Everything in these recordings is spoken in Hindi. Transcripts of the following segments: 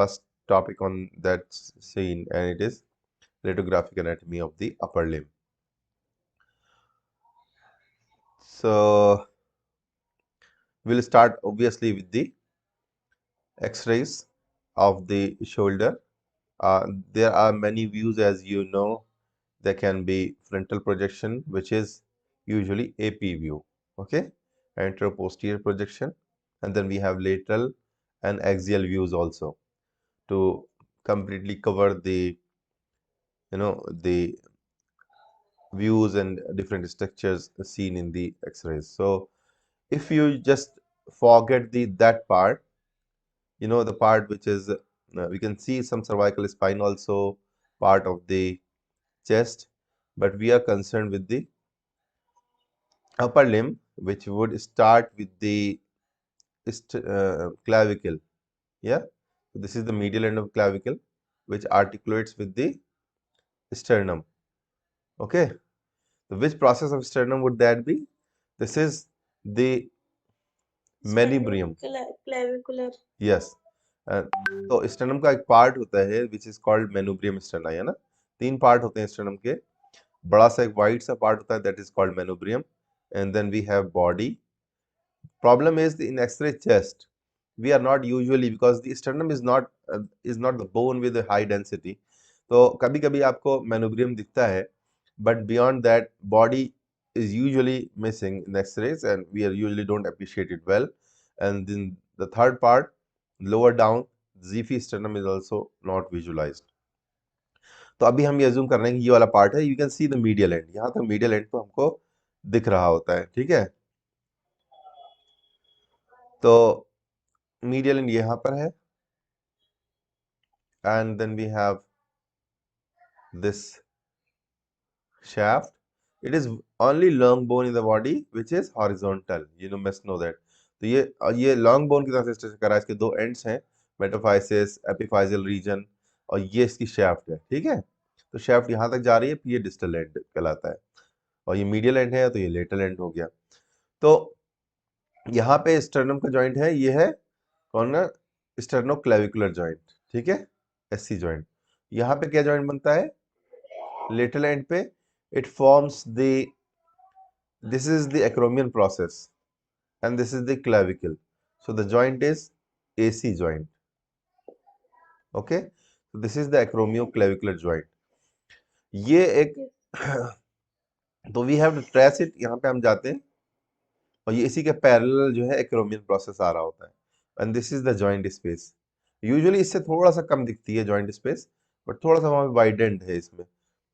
first topic on that scene, and it is radiographic anatomy of the upper limb. So we'll start obviously with the X-rays of the shoulder. There are many views, as you know. There can be frontal projection, which is usually AP view, okay, anteroposterior projection, and then we have lateral and axial views also to completely cover the the views and different structures seen in the X-rays. So if you just forget that part, the part which is we can see some cervical spine also, part of the chest, but we are concerned with the upper limb, which would start with the clavicle. Yeah, so this is the medial end of clavicle, which articulates with the sternum. Okay, so which process of sternum would that be? This is the manubrium, clavicular. Yes. तो स्टर्नम का एक पार्ट होता है which is called manubrium sterni, है ना। 3 पार्ट होते हैं स्टर्नम के। बड़ा सा एक वाइड सा पार्ट होता है, that is called manubrium, and then we have body. Problem is in x ray chest we are not usually, because the sternum is not the bone with a high density, तो कभी कभी आपको मेनुब्रियम दिखता है, but beyond that body is usually missing in x-rays, and we are usually don't appreciate it well. And then the third part, lower down, Xiiphi sternum is also not visualized. तो अभी हम ये assume कर रहे हैं कि ये वाला पार्ट है, you can see the medial end, यहाँ तक medial end तो हमको दिख रहा होता है, ठीक है। तो medial end यहाँ पर है, and then we have this shaft. It is only long bone in the body which is horizontal, must know that. तो ये long bone की तरह से स्ट्रक्चर करा है, इसके 2 ends हैं, मेटाफाइसिस, एपिफाइजियल रीजन, और ये इसकी shaft है, ठीक है। तो shaft यहाँ तक जा रही है, फिर ये डिस्टल एंड कहलाता है, और ये मीडियल एंड है, तो ये लेटरल एंड हो गया। तो यहाँ पे स्टर्नम का जॉइंट है, ये है कौन ना, स्टर्नोक्लेविकुलर जॉइंट, ठीक है, SC जॉइंट। यहाँ पे क्या जॉइंट बनता है, लेटरल एंड पे it forms this is the acromion process, and this is the clavicle, so the joint is AC joint, okay, so this is the acromioclavicular joint. ये एक तो we have to trace it, यहाँ पे हम जाते हैं, और ये इसी के पैरेलल जो है एक्रोमियन प्रोसेस आ रहा होता है, and this is the joint space. Usually इससे थोड़ा सा कम दिखती है जॉइंट स्पेस, बट थोड़ा सा वहाँ पे वाइडेंड है इसमें,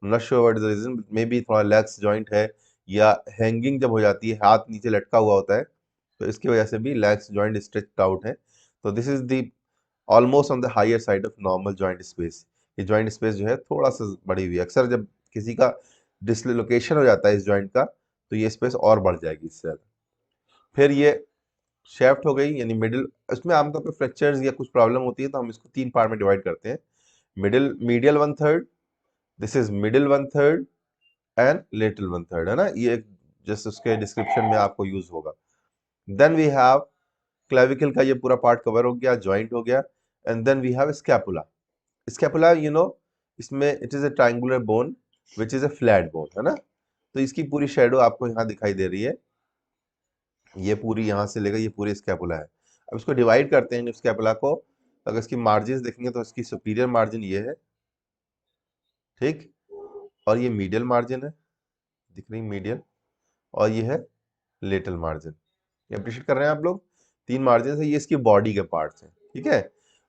not sure what is the reason, may be थोड़ा लैक्स जॉइंट है, या हैंगिंग जब हो जाती है, हाथ नीचे लटका हुआ होता है, तो इसकी वजह से भी लैक्स जॉइंट स्ट्रेच्ड आउट है। तो this is the almost on the higher side of normal joint space. ये जॉइंट स्पेस जो है थोड़ा सा बड़ी हुई है, अक्सर जब किसी का डिसलोकेशन हो जाता है इस जॉइंट का, तो ये स्पेस और बढ़ जाएगी इससे ज्यादा। फिर ये शेफ्ट हो गई, यानी मिडिल। इसमें आमतौर पर फ्रैक्चर्स या कुछ प्रॉब्लम होती है, तो हम इसको 3 पार्ट में डिवाइड करते हैं, medial 1/3, this is middle 1/3, and lateral 1/3, है ना। ये जस्ट उसके डिस्क्रिप्शन में आपको यूज होगा। देन वी हैव क्लेविकल का ये पूरा पार्ट कवर हो गया, जॉइंट हो गया, and then we have scapula. Scapula इसमें it is a triangular bone which is a flat bone, है ना। तो इसकी पूरी शेडो आपको यहाँ दिखाई दे रही है, ये पूरी यहाँ से लेकर ये पूरी स्कैपुला है। अब इसको डिवाइड करते हैं स्कैपुला को, अगर इसकी मार्जिन देखेंगे तो इसकी सुपीरियर मार्जिन ये है, ठीक, और ये मीडियल मार्जिन है, दिख रही मीडियल, और ये है लेटरल मार्जिन। ये अप्रिशिएट कर रहे हैं आप लोग, 3 मार्जिन है, ये इसकी बॉडी के पार्ट्स हैं, ठीक है।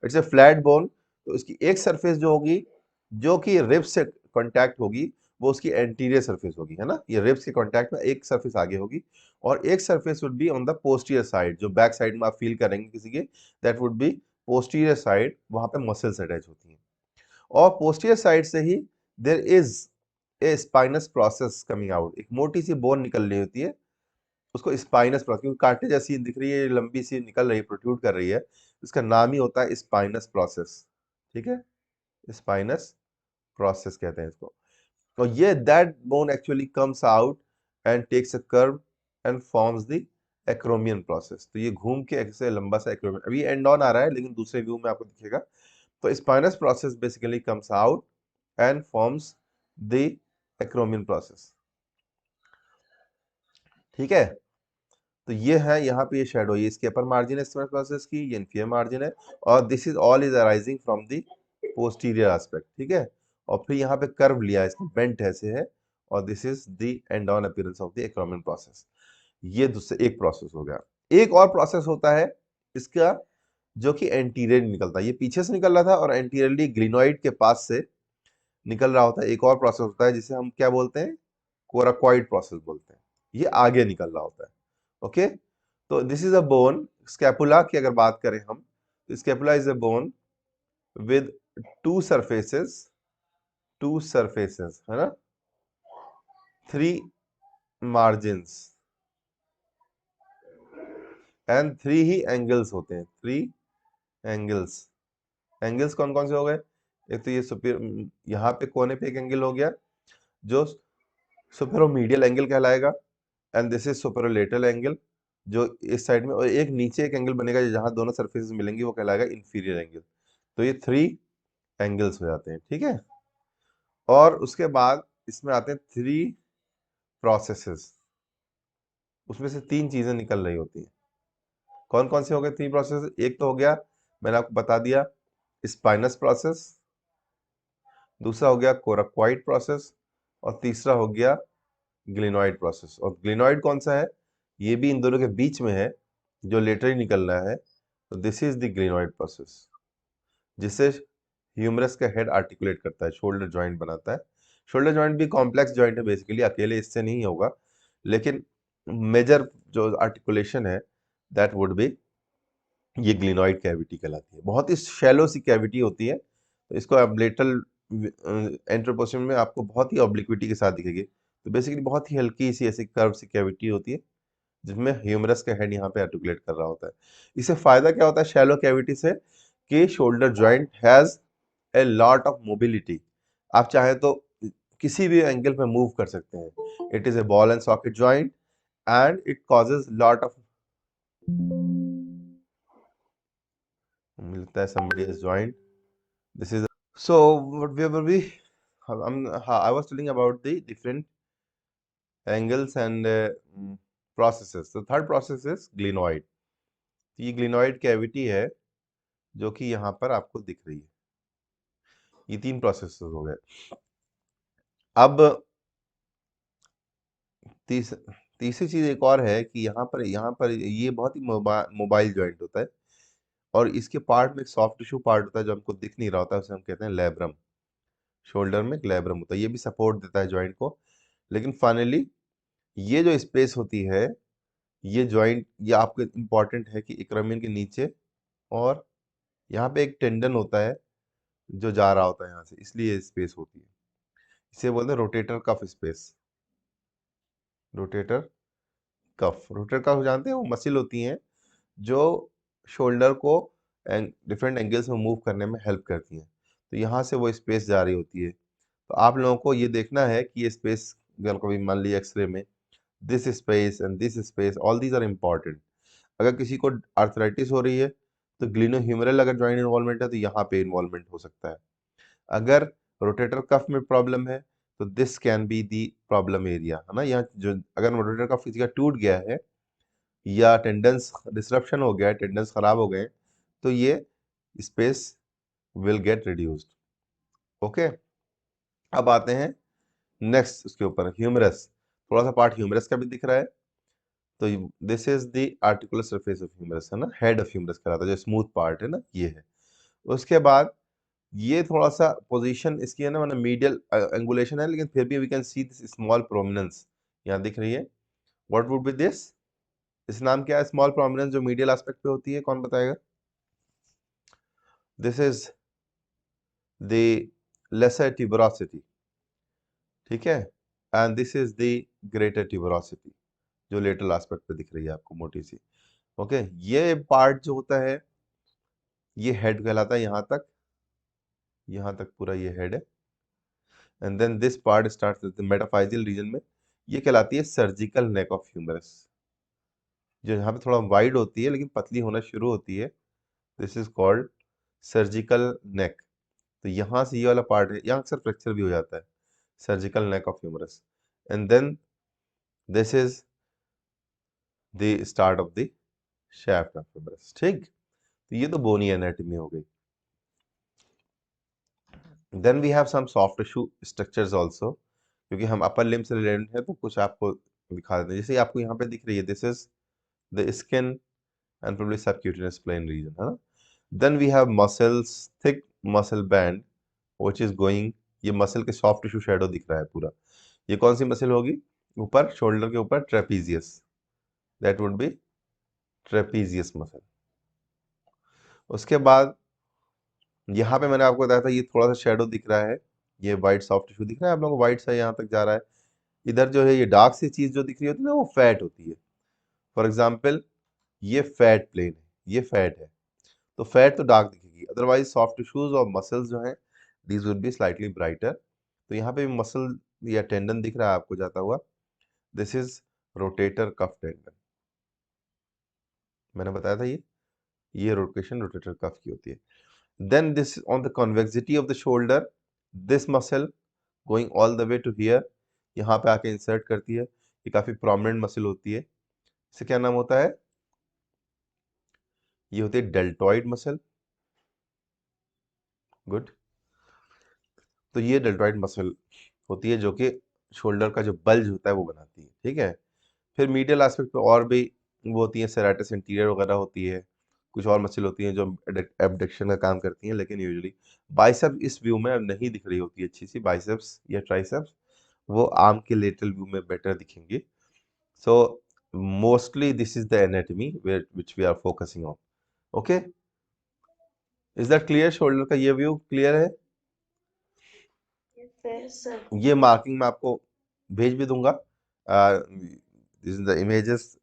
इट्स ए फ्लैट बोन, तो इसकी एक सरफेस जो होगी, जो कि रिब्स से कांटेक्ट होगी, वो उसकी एंटीरियर सरफेस होगी, है ना। ये रिब्स के कांटेक्ट में एक सरफेस आगे होगी, और एक surface would be on the posterior side, जो बैक साइड में आप फील करेंगे किसी के, that would be posterior side, वहां पे मसल्स अटैच होती हैं। और पोस्टीरियर साइड से ही there is a spinous process coming out, एक मोटी सी बोन निकल रही होती है, उसको स्पाइनस प्रोसेस, क्योंकि कांटे जैसी दिख रही है, लंबी सी निकल रही है, प्रोट्रूड कर रही है, इसका नाम ही होता है स्पाइनस प्रोसेस, ठीक है, स्पाइनस प्रोसेस कहते हैं इसको। और ये that bone actually comes out and takes a curve and forms the acromion process. तो ये घूम के ऐसे लंबा सा एक्रोमियन, अभी एंड ऑन आ रहा है, लेकिन दूसरे व्यू में आपको दिखेगा, तो spinous process basically comes out and forms the acromion process. ठीक है, तो ये है यहाँ पे ये शेडो, ये इसके अपर मार्जिन है स्पाइनस प्रोसेस की, ये इन्फीरियर मार्जिन है, और this is all is arising from the posterior aspect. ठीक है, और फिर यहाँ पे कर्व लिया है, इसमें बेंट ऐसे है, और this is the end on appearance of the acromion process. ये दूसरा एक प्रोसेस हो गया। एक और प्रोसेस होता है इसका, जो कि एंटीरियर निकलता है, ये पीछे से निकल रहा था और एंटीरियरली ग्लिनोइड के पास से निकल रहा होता है। एक और प्रोसेस होता है जिसे हम क्या बोलते हैं, कोराकॉइड प्रोसेस बोलते हैं, ये आगे निकल रहा होता है। ओके, तो this is a bone, scapula की अगर बात करें हम, तो scapula is a bone with two surfaces है ना, three margins and three he angles होते हैं, थ्री एंगल्स। एंगल्स कौन कौन से हो गए, एक तो ये सुपर, यहाँ पे कोने पे एक एंगल हो गया जो सुपरोमीडियल एंगल कहलाएगा, एंड दिस इज सुपरोलेटरल एंगल जो इस साइड में, और एक नीचे एक एंगल बनेगा जहां दोनों सरफेसेस मिलेंगी, वो कहलाएगा इंफीरियर एंगल। तो ये थ्री एंगल्स हो जाते हैं। ठीक है, और उसके बाद इसमें आते हैं थ्री प्रोसेसेस, उसमें से तीन चीजें निकल रही होती हैं। कौन कौन से हो गए थ्री प्रोसेस, एक तो हो गया मैंने आपको बता दिया स्पाइनस प्रोसेस, दूसरा हो गया कोराकॉइड प्रोसेस, और तीसरा हो गया ग्लिनॉइड प्रोसेस। और ग्लिनॉइड कौन सा है, ये भी इन दोनों के बीच में है, जो लेटर ही निकल रहा है। तो this is the glenoid process, जिससे ह्यूमरस का हेड आर्टिकुलेट करता है, शोल्डर जॉइंट बनाता है। शोल्डर जॉइंट भी कॉम्प्लेक्स जॉइंट है बेसिकली, अकेले इससे नहीं होगा, लेकिन मेजर जो आर्टिकुलेशन है दैट वुड बी ये ग्लिनॉइड कैविटी कहलाती है। बहुत ही शैलो सी कैविटी होती है, तो इसको एब्लेटल एंट्रोपोसियन में आपको बहुत ही ऑब्लिक्विटी के साथ दिखेगी। तो बेसिकली बहुत ही हल्की सी ऐसी कर्व सी कैविटी होती है, जिसमें ह्यूमरस का हेड यहाँ पे आर्टिकुलेट कर रहा होता है। इससे फायदा क्या होता है शैलो कैविटी से, कि shoulder joint has a lot of mobility. आप चाहे तो किसी भी एंगल पे मूव कर सकते हैं। It is a ball and socket joint and it causes lot of, मिलता है somebody has joined, this is so what we will be, I was telling about the different angles and processes. So third process is glenoid. ये ग्लिनॉइड कैविटी है जो कि यहाँ पर आपको दिख रही है। ये तीन प्रोसेस हो गए। अब तीसरी चीज एक और है कि यहाँ पर ये बहुत ही मोबाइल जॉइंट होता है, और इसके पार्ट में एक सॉफ्ट टिश्यू पार्ट होता है जो हमको दिख नहीं रहा होता है, उसे हम कहते हैं लेब्रम। शोल्डर में एक लेब्रम होता है, ये भी सपोर्ट देता है जॉइंट को। लेकिन फाइनली ये जो स्पेस होती है, ये जॉइंट, ये आपको इम्पॉर्टेंट है कि इक्रामियन के नीचे, और यहाँ पे एक टेंडन होता है जो जा रहा होता है यहाँ से, इसलिए ये स्पेस होती है। इसे बोलते हैं rotator cuff space. Rotator cuff, rotator cuff जानते हैं, वो मसल होती हैं जो शोल्डर को डिफरेंट एंगल्स में मूव करने में हेल्प करती हैं। तो यहाँ से वो स्पेस जा रही होती है। तो आप लोगों को ये देखना है कि ये स्पेस, अगर कभी मान लीजिए एक्सरे में, this space and this space, all these are important. अगर किसी को आर्थराइटिस हो रही है तो ग्लिनोह्यूमरल अगर जॉइंट इन्वॉल्वमेंट है तो यहाँ पे इन्वॉल्वमेंट हो सकता है। अगर रोटेटर कफ में प्रॉब्लम है तो this can be the problem area, है ना। यहाँ जो अगर रोटेटर कफ किसी का टूट गया है या टेंडेंस डिसरप्शन हो गया है, टेंडेंस खराब हो गए, तो ये space will get reduced. Okay, अब आते हैं नेक्स्ट उसके ऊपर, ह्यूमरस। थोड़ा सा पार्ट ह्यूमरस का भी दिख रहा है। तो this is the articular surface of humerus, है ना, हेड ऑफ ह्यूमरस कहलाता है, जो स्मूथ पार्ट है ना, ये है। उसके बाद ये थोड़ा सा पोजीशन इसकी है ना, मतलब मीडियल एंगुलेशन है, लेकिन फिर भी we can see this small prominence यहाँ दिख रही है। व्हाट वुड बी दिस, इस नाम क्या है, स्मॉल प्रोमिनेंस जो मीडियल एस्पेक्ट पे होती है, कौन बताएगा। This is the lesser tuberosity, ठीक है, and this is the greater tuberosity जो लेटरल एस्पेक्ट पे दिख रही है आपको मोटी सी। ओके, ये पार्ट जो होता है ये हेड कहलाता है, यहाँ तक पूरा ये हेड है। And then this part starts with the metaphyseal region में, ये कहलाती है सर्जिकल नेक ऑफ ह्यूमरस, जो यहाँ पे थोड़ा वाइड होती है लेकिन पतली होना शुरू होती है। This is called surgical neck, तो यहाँ से ये वाला पार्ट है, यहाँ अक्सर फ्रैक्चर भी हो जाता है, surgical neck of humerus, and then this is the start of the shaft of humerus. ठीक, तो ये तो बोनी एनाटॉमी हो गई। Then we have some soft tissue structures also, क्योंकि हम अपर लिम्ब से रिलेटेड है तो कुछ आपको दिखा देते हैं। जैसे आपको यहाँ पे दिख रही है, this is the skin and probably subcutaneous plane region, है ना। Then we have muscles, thick muscle band which is going, ये मसल के सॉफ्ट टिश्यू शैडो दिख रहा है पूरा। ये कौन सी मसल होगी? ऊपर शोल्डर के ऊपर trapezius, that would be trapezius muscle. उसके बाद यहाँ पे मैंने आपको बताया था, ये थोड़ा सा शेडो दिख रहा है, ये व्हाइट सॉफ्ट टिश्यू दिख रहा है आप लोगों को, व्हाइट सा यहाँ तक जा रहा है। इधर जो है ये डार्क सी चीज जो दिख रही होती है ना, वो फैट होती है। फॉर एग्जाम्पल ये फैट प्लेन है, ये फैट है, तो फैट तो डार्क दिखेगी, अदरवाइज सॉफ्ट टिश्यूज और मसल्स जो हैं these would be slightly brighter. तो यहाँ पे मसल या टेंडन दिख रहा है आपको जाता हुआ, this is rotator cuff tendon. मैंने बताया था ये रोटेशन रोटेटर कफ की होती है। Then this on the convexity of the shoulder, this muscle going all the way to here, यहाँ पे आके इंसर्ट करती है, ये काफी प्रोमिनेंट मसल होती है। इसे क्या नाम होता है? ये होती है डेल्टॉइड मसल। गुड, तो ये डेल्टॉइड मसल होती है जो कि शोल्डर का जो बल्ज होता है वो बनाती है, ठीक है। फिर मीडियल एस्पेक्ट पे और भी वो होती है, सेरेटस इंटीरियर वगैरह होती है, कुछ और मसल होती हैं जो एबडक्शन का काम करती हैं, लेकिन यूजुअली बाइसेप इस व्यू में अब नहीं दिख रही होती है अच्छी सी, बाइसेप्स या ट्राइसेप्स वो आर्म के लेटरल व्यू में बेटर दिखेंगे। So mostly this is the anatomy which we are focusing on. Okay, is that clear? Shoulder का ये व्यू क्लियर है? ये मार्किंग मैं आपको भेज भी दूंगा, this is the images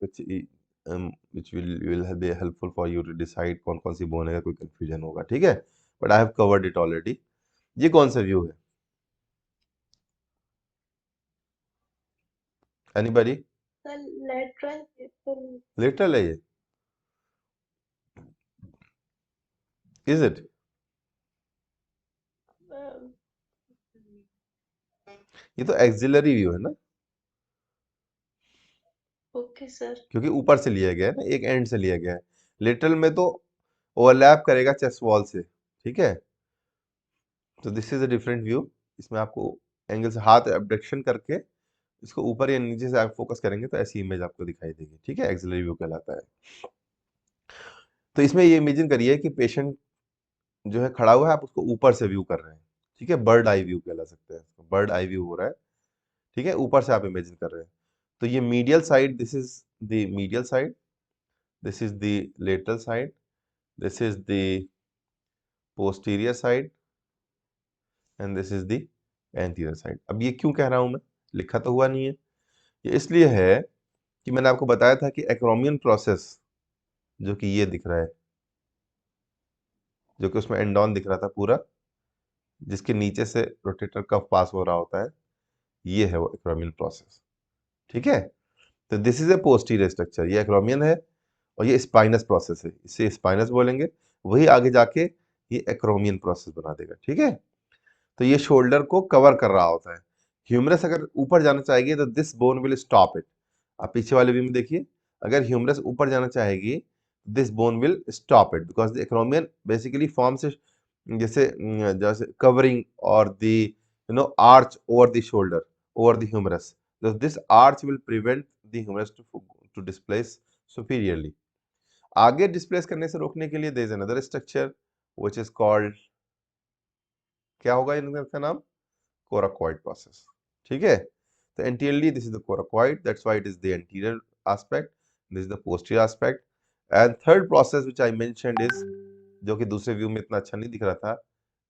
which will be helpful for you to decide कौन कौन सी बोन है, कोई कंफ्यूजन होगा, ठीक है, but I have covered it already. ये कौन सा व्यू है? एनीबॉडी? लेटरल है ये, इज इट? ये तो एक्सिलरी व्यू है ना, ओके सर। क्योंकि ऊपर से लिया गया है ना, एक एंड से लिया गया है। लेटरल में तो ओवरलैप करेगा चेस्ट वॉल से, ठीक है। तो this is a different view, इसमें आपको एंगल से हाथ एबडक्शन करके इसको ऊपर या नीचे से आप फोकस करेंगे तो ऐसी इमेज आपको दिखाई देगी, ठीक है, एक्सिलरी व्यू कहलाता है। तो इसमें ये इमेजिन करिए कि पेशेंट जो है खड़ा हुआ है, आप उसको ऊपर से व्यू कर रहे हैं, ठीक है, बर्ड आई व्यू कहला सकते हैं, बर्ड आई व्यू हो रहा है, ठीक है, ऊपर से आप इमेजिन कर रहे हैं। तो ये medial side, this is the medial side, this is the lateral side, this is the posterior side and this is the anterior side. अब ये क्यों कह रहा हूं मैं, लिखा तो हुआ नहीं है, ये इसलिए है कि मैंने आपको बताया था कि एक्रोमियन प्रोसेस जो कि ये दिख रहा है, जो कि उसमें एंडॉन दिख रहा था पूरा, जिसके नीचे से रोटेटर कफ पास हो रहा होता है, ये है वो एक्रोमियन प्रोसेस, ठीक है। तो this is a posterior structure, ये एक्रोमियन है, और ये स्पाइनस प्रोसेस है, इसे स्पाइनस बोलेंगे, वही आगे जाके ये एक्रोमियन प्रोसेस बना देगा, ठीक है। तो ये शोल्डर को कवर कर रहा होता है। ह्यूमरस अगर ऊपर जाना चाहेगी तो this bone will stop it. आप पीछे वाले व्यू में देखिए, अगर ह्यूमरस ऊपर जाना चाहेगी, this bone will stop it, because the acromion basically forms जैसे जैसे कवरिंग और the arch over the shoulder, over the humerus, this arch will prevent the humerus to displace superiorly. आगे डिस्प्लेस करने से रोकने के लिए there is another structure which is called, क्या होगा इनका नाम? कोराकॉइड प्रोसेस, ठीक है। तो anteriorly this is the coracoid, that's why it is the anterior aspect, this is the posterior aspect, and third process which I mentioned is, जो कि दूसरे व्यू में इतना अच्छा नहीं दिख रहा था,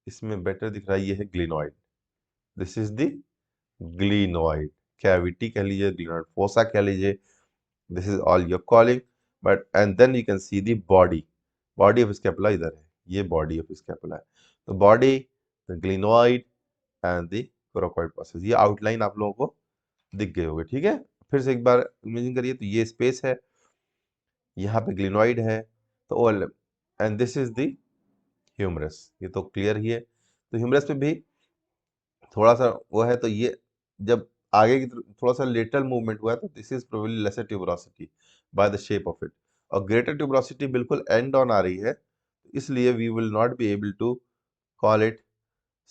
इसमें बेटर दिख रहा है, ये है glenoid, this is the glenoid cavity कह लीजिए, ग्लिनोइड फोसा कह लीजिए, this is all your calling, but and then you can see the body, body of scapula इधर है, ये बॉडी ऑफ स्कैपुला है, तो body, the glenoid and the coracoid process, ये आउटलाइन आप लोगों को दिख गए होंगे, ठीक है। फिर से एक बार इमेजिन करिए, तो ये स्पेस है, यहाँ पे ग्लिनोइड है, तो all, and this is the humerus, ये तो क्लियर ही है। तो ह्यूमरस में भी थोड़ा सा वो है, तो ये जब आगे की थोड़ा सा लेटरल मूवमेंट हुआ है तो this is probably lesser tuberosity by the shape of it. और ग्रेटर ट्यूबरोसिटी बिल्कुल एंड ऑन आ रही है, इसलिए we will not be able to call it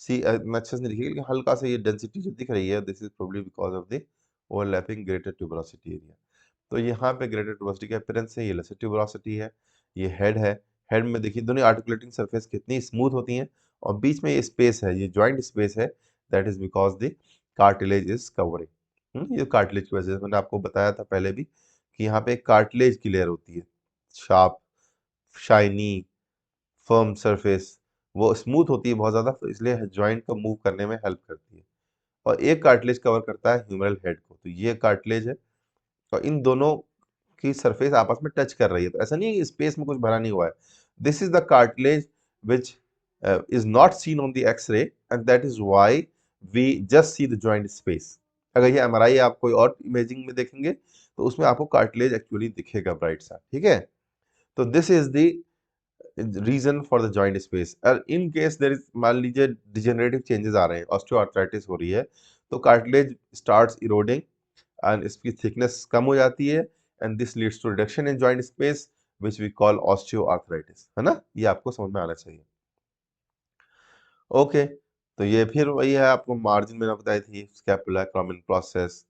C. मैं अच्छे से नहीं लिखी, लेकिन हल्का सा ये डेंसिटी जो दिख रही है this is probably because of the overlapping greater tuberosity area. तो यहाँ पे ग्रेटर ट्यूबरोसिटी का अपीयरेंस है, ये लेसर ट्यूबरोसिटी है, ये हेड है। हेड में देखिए दोनों आर्टिकुलेटिंग सरफेस कितनी स्मूथ होती हैं, और बीच में ये स्पेस है, ये जॉइंट स्पेस है, that is because the cartilage is covering. ये कार्टिलेज की वजह से, मैंने आपको बताया था पहले भी कि यहाँ पे एक कार्टिलेज की लेयर होती है, शार्प, शाइनी, फर्म सरफेस, वो स्मूथ होती है बहुत ज्यादा, तो इसलिए जॉइंट को मूव करने में हेल्प करती है। और एक कार्टिलेज कवर करता है ह्यूमरल हेड को, तो ये कार्टिलेज है, और इन दोनों की सरफेस आपस में टच कर रही है, तो ऐसा नहीं है कि स्पेस में कुछ भरा नहीं हुआ है। This is the cartilage which is not seen on the x ray, and that is why we just see the joint space. अगर ये एमआरआई आप कोई और इमेजिंग में देखेंगे तो उसमें आपको कार्टिलेज एक्चुअली दिखेगा ब्राइट सा, ठीक है। तो this is the reason for the joint space. In case there is, मान लीजिए डिजेनरेटिव चेंजेस आ रहे हैं, ऑस्टियोआर्थराइटिस हो रही है, तो कार्टिलेज स्टार्ट्स इरोडिंग एंड इसकी थिकनेस कम हो जाती है, and this leads to reduction in joint space which we call osteoarthritis, है ना। ये आपको समझ में आना चाहिए। ओके, तो ये फिर वही है, आपको मार्जिन मैंने बताई थी, स्कैपुला, क्रॉमिन प्रोसेस,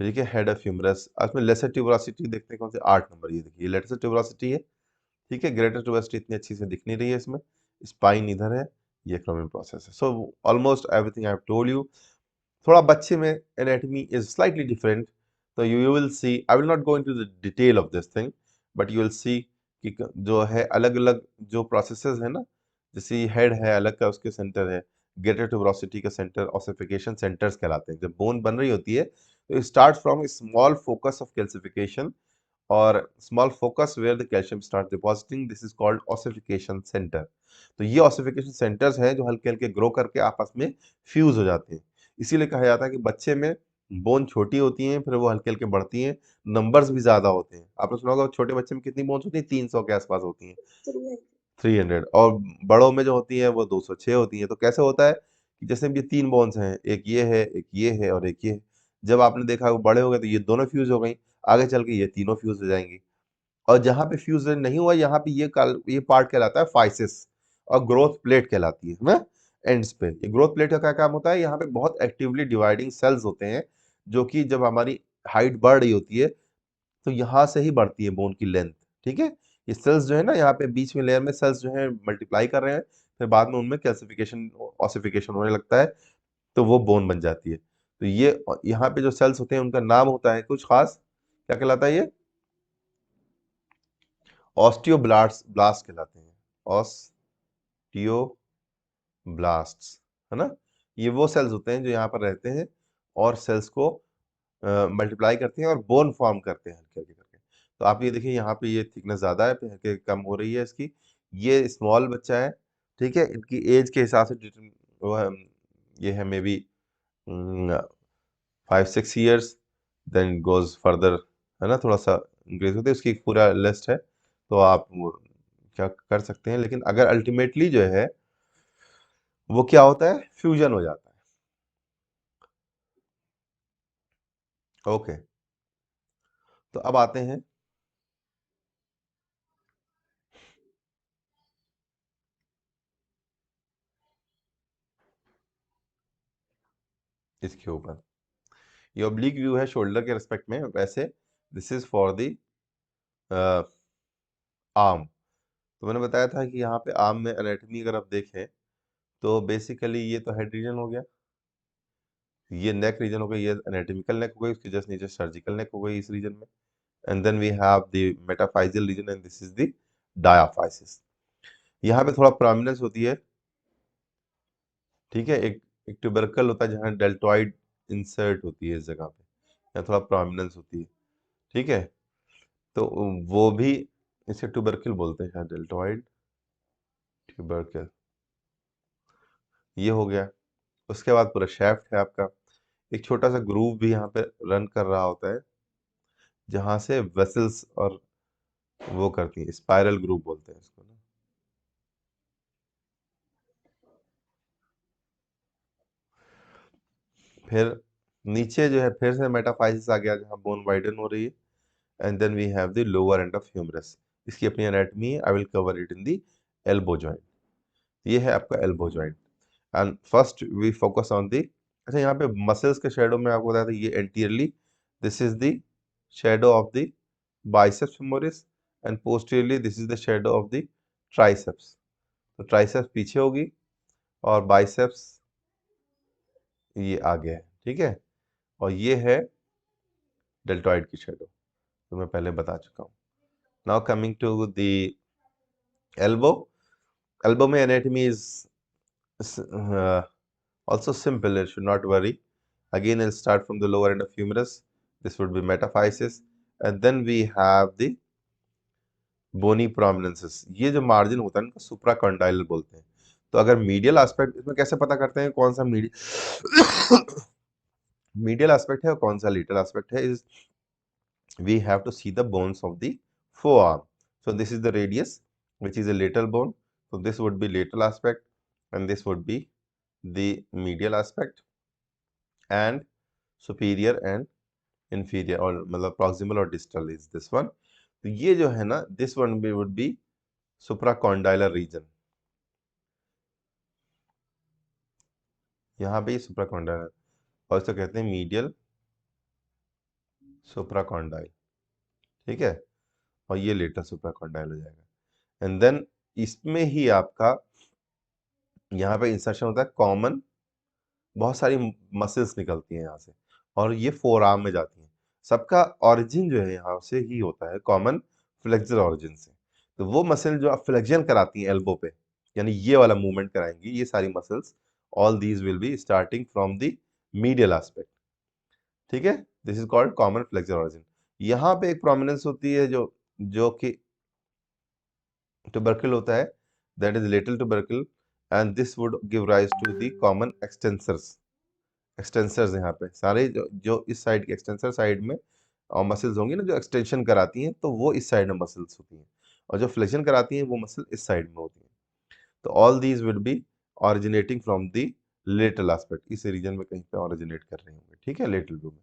ठीक है, हेड ऑफ ह्यूमरस। इसमें लेसर ट्यूबरोसिटी देखते हैं कौन से, 8 नंबर, ये देखिए लेसर ट्यूबरोसिटी है, ठीक है। ग्रेटर ट्यूबरोसिटी इतनी अच्छी से दिख नहीं रही है इसमें, स्पाइन इधर है, ये क्रॉमिन प्रोसेस है। So almost everything I have told you. थोड़ा बच्चे में एनाटॉमी इज स्लाइटली डिफरेंट, तो you will see, I will not go into the detail of this thing, but you will see कि जो है अलग अलग जो प्रोसेसेस है ना, जैसे हेड है अलग का, उसके सेंटर है, ग्रेटर ट्यूबरोसिटी का सेंटर ऑसिफिकेशन सेंटर्स कहलाते हैं। जब बोन बन रही होती है तो start from small focus of calcification, और small focus where the calcium start depositing, this is called ossification centre. तो ये ऑसिफिकेशन सेंटर्स हैं जो हल्के हल्के ग्रो करके आपस में फ्यूज हो जाते हैं। इसीलिए कहा जाता है कि बच्चे में बोन छोटी होती हैं, फिर वो हल्के हल्के बढ़ती हैं, नंबर्स भी ज्यादा होते हैं। आपने सुना होगा छोटे बच्चे में कितनी बोन्स होती हैं, 300 के आसपास होती हैं, 300। और बड़ों में जो होती है वो 206 होती है। तो कैसे होता है कि जैसे ये 3 बोन्स हैं, एक ये है, एक ये है, और एक ये है। जब आपने देखा वो बड़े हो गए तो ये दोनों फ्यूज हो गई, आगे चल के ये तीनों फ्यूज हो जाएंगी। और जहां पे फ्यूजन नहीं हुआ, यहाँ पे ये पार्ट कहलाता है फाइसिस, और ग्रोथ प्लेट कहलाती है ना। एंड्स पे ये ग्रोथ प्लेट का क्या काम होता है, यहाँ पे बहुत एक्टिवली डिवाइडिंग सेल्स होते हैं, जो कि जब हमारी हाइट बढ़ रही होती है तो यहाँ से ही बढ़ती है बोन की लेंथ, ठीक है। ये सेल्स जो है ना, यहाँ पे बीच में लेयर में सेल्स जो है मल्टीप्लाई कर रहे हैं, फिर बाद में उनमें कैल्सिफिकेशन ऑसिफिकेशन होने लगता है, तो वो बोन बन जाती है। तो ये यहाँ पे जो सेल्स होते हैं उनका नाम होता है कुछ खास, क्या कहलाता है ये, ऑस्टियोब्लास्ट ब्लास्ट कहलाते हैं, ऑस्टियोब्लास्ट्स, है ना। ये वो सेल्स होते हैं जो यहाँ पर रहते हैं और सेल्स को मल्टीप्लाई करते हैं और बोन फॉर्म करते हैं हल्के हल्के करके। तो आप ये देखिए यहाँ पे ये थिकनेस ज्यादा है, फिर हल्के कम हो रही है इसकी। ये स्मॉल बच्चा है, ठीक है, इनकी एज के हिसाब से वो है, ये है may be 5-6 years, then goes further, है ना, थोड़ा सा इंक्रीज होते हैं। उसकी एक पूरा लिस्ट है, तो आप वो क्या कर सकते हैं, लेकिन अगर अल्टीमेटली जो है वो क्या होता है, फ्यूजन हो जाता है। ओके, तो अब आते हैं इसके ऊपर। ये ओब्लिक व्यू है शोल्डर के रिस्पेक्ट में, वैसे this is for the arm. तो मैंने बताया था कि यहाँ पे आर्म में एनाटॉमी अगर आप देखें तो बेसिकली ये तो हेड रीजन हो गया, ये नेक रीजन हो गया, ये एनाटॉमिकल नेक हो गई, उसके जस्ट नीचे सर्जिकल नेक हो गई इस रीजन में, and then we have the metaphyseal region, and this is the diaphysis. यहाँ पे थोड़ा प्रोमिनेंस होती है, ठीक है, एक ट्यूबरकल होता है जहाँ डेल्टॉइड इंसर्ट होती है इस जगह पे, यहाँ थोड़ा प्रोमिनेंस होती है, ठीक है। तो वो भी इसे ट्यूबरकल बोलते हैं शायद, डेल्टॉइड ट्यूबरकल, ये हो गया। उसके बाद पूरा शेफ्ट है आपका, एक छोटा सा ग्रूव भी यहाँ पे रन कर रहा होता है, जहां से वेसल्स और वो करती है, स्पाइरल ग्रूव बोलते हैं इसको ना। फिर नीचे जो है फिर से मेटाफाइसिस आ गया जहाँ बोन वाइडन हो रही है, and then we have the lower end of humerus. इसकी अपनी एनाटॉमी है, I will cover it in the elbow joint. ये है आपका elbow joint. And first we focus on the, अच्छा यहाँ पे मसल्स के शेडो में आपको बताया था, ये anteriorly this is the shadow of the biceps femoris, and posteriorly this is the shadow of the triceps. तो ट्राइसेप्स पीछे होगी और बाइसेप्स ये आगे है, ठीक है। और ये है डेल्टॉइड की शेडो, जो मैं पहले बता चुका हूँ। Now coming to the elbow. Elbow में anatomy is also simple, you should not worry. Again, I'll start from the lower end of humerus. This would be metaphysis. And then we have the bony prominences. ये जो मार्जिन होता है ना, सुप्राकॉन्डाइलर बोलते हैं। तो अगर मीडियल एस्पेक्ट, इसमें कैसे पता करते हैं कौन सा मीडियल एस्पेक्ट है और कौन सा लेटरल एस्पेक्ट है? Is we have to see the bones of the forearm. So this is the radius, which is a lateral bone. So this would be lateral aspect, and this would be the medial aspect, and superior and inferior, और मतलब proximal और distal is this one. तो ये जो है ना, this one would be supracondylar region। यहाँ पे ये supracondylar, और इसको कहते हैं medial supracondyle, ठीक है। और ये lateral supracondyle हो जाएगा। एंड देन इसमें ही आपका यहाँ पे इंसर्शन होता है कॉमन, बहुत सारी मसल्स निकलती हैं यहाँ से, और ये फोर आर्म में जाती हैं। सबका ओरिजिन जो है यहाँ से ही होता है, कॉमन फ्लेक्सर ओरिजिन से। तो वो मसल जो आप फ्लेक्शन कराती हैं एल्बो पे, यानी ये वाला मूवमेंट कराएंगी, ये सारी muscles, all these will be starting from the medial aspect, ठीक है। This is called common flexor origin. यहाँ पे एक प्रोमिनेंस होती है जो जो कि tubercle होता है, that is lateral tubercle, and this would give rise to the common extensors. Extensors यहाँ पे सारे जो इस साइड के एक्सटेंसर साइड में और मसल्स होंगी ना, जो एक्सटेंशन कराती हैं, तो वो इस साइड में मसल्स होती हैं, और जो फ्लेक्शन कराती हैं वो मसल इस साइड में होती हैं। तो all these will be originating from the lateral aspect, इस रीजन में कहीं पे ऑरिजिनेट कर रहे होंगे, ठीक है, लेटरल व्यू में।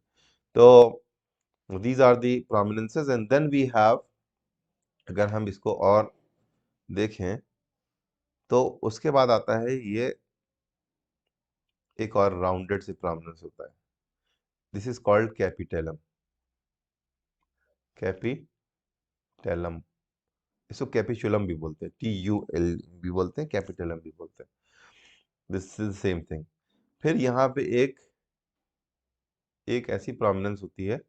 तो these are the prominences, and then we have, अगर हम इसको और देखें तो उसके बाद आता है ये एक और राउंडेड से प्रोमिनेंस होता है। This is called capitellum. Capitellum, इसको कैपिचुलम भी बोलते हैं, TUL भी बोलते हैं, कैपिटलम भी बोलते हैं। This is same thing. फिर यहाँ पे एक ऐसी प्रोमिनेंस होती है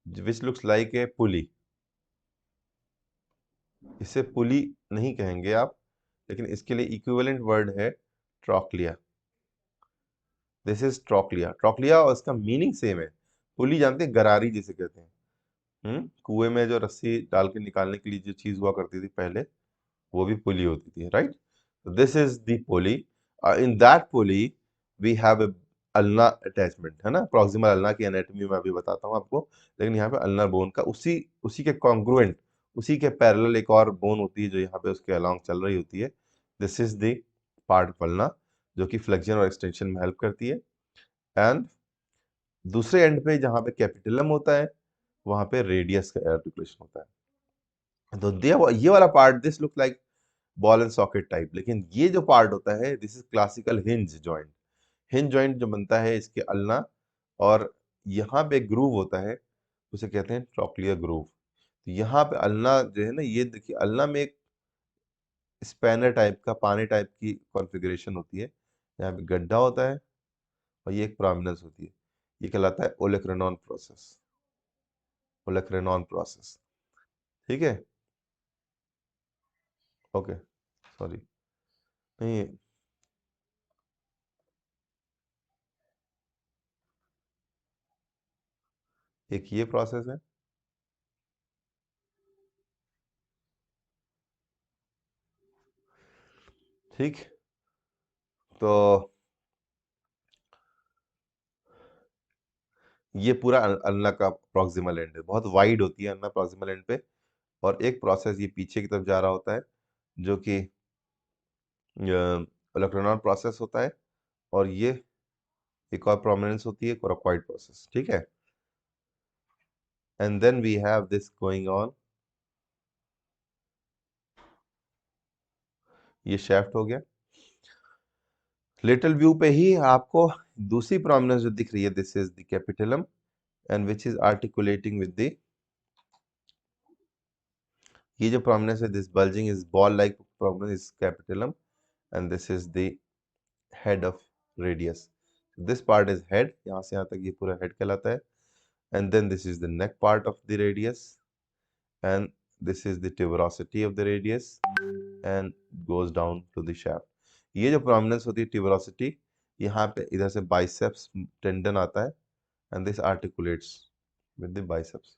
विच लुक्स लाइक ए पुली। इसे पुली नहीं कहेंगे आप, लेकिन इसके लिए इक्विवेलेंट वर्ड है trochlea. This is trochlea. Trochlea और इसका मीनिंग सेम है। पुली जानते हैं, गरारी जिसे कहते हैं। कुएं में जो रस्सी डाल के निकालने के लिए जो चीज हुआ करती थी पहले, वो भी पुली होती थी, right. This is the pulley. In that pulley we have a ulna attachment, है ना। प्रॉक्सिमल अल्ना की एनाटॉमी मैं अभी बताता हूँ आपको, लेकिन यहाँ पे अल्नर बोन का उसी उसी के कॉन्ग्रुएंट, उसी के पैरेलल एक और बोन होती है जो यहाँ पे उसके अलोंग चल रही होती है। This is the part of ulna, जो कि फ्लेक्शन और एक्सटेंशन में हेल्प करती है। एंड दूसरे एंड पे जहाँ पे कैपिटलम होता है, वहां पे रेडियस का आर्टिकुलेशन होता है। तो ये वाला part, this look like ball and socket type, लेकिन ये जो पार्ट होता है, this is classical hinge joint. Hinge joint जो बनता है इसके अल्ना, और यहाँ पे ग्रूव होता है, उसे कहते हैं ट्रॉक्लियर ग्रूव। तो यहाँ पे अल्ना जो है ना, ये देखिए अल्ना में एक स्पैनर टाइप का, पानी टाइप की कॉन्फ़िगरेशन होती है। यहाँ पे गड्ढा होता है और ये एक प्रोमिनेंस होती है। ये कहलाता है ओलेक्रेनॉन प्रोसेस। ओलेक्रेनॉन प्रोसेस, ठीक है। ओके, सॉरी, नहीं, एक ये प्रोसेस है, ठीक। तो ये पूरा अल्ना का प्रॉक्सिमल एंड है, बहुत वाइड होती है अल्ना प्रॉक्सिमल एंड पे। और एक प्रोसेस ये पीछे की तरफ जा रहा होता है, जो कि इलेक्ट्रोनॉन प्रोसेस होता है। और ये एक और प्रोमिनेंस होती है कोराकॉइड प्रोसेस, ठीक है। And then we have this going on, ये शेफ्ट हो गया। लेटरल व्यू पे ही आपको दूसरी प्रोमिनेंस जो दिख रही है, this is the capitellum and which is articulating with the, ये जो प्रोमिनेंस है, this bulging is ball like prominence is capitellum and this is the head of radius. This part is head, यहाँ से यहाँ तक ये पूरा हेड कहलाता है। And then this is the neck part of the radius and this is the tuberosity of the radius and goes down to the shaft। ये जो प्रोमिनेंस होती है tuberosity, यहाँ पे इधर से बाइसेप्स टेंडन आता है and this articulates with the biceps,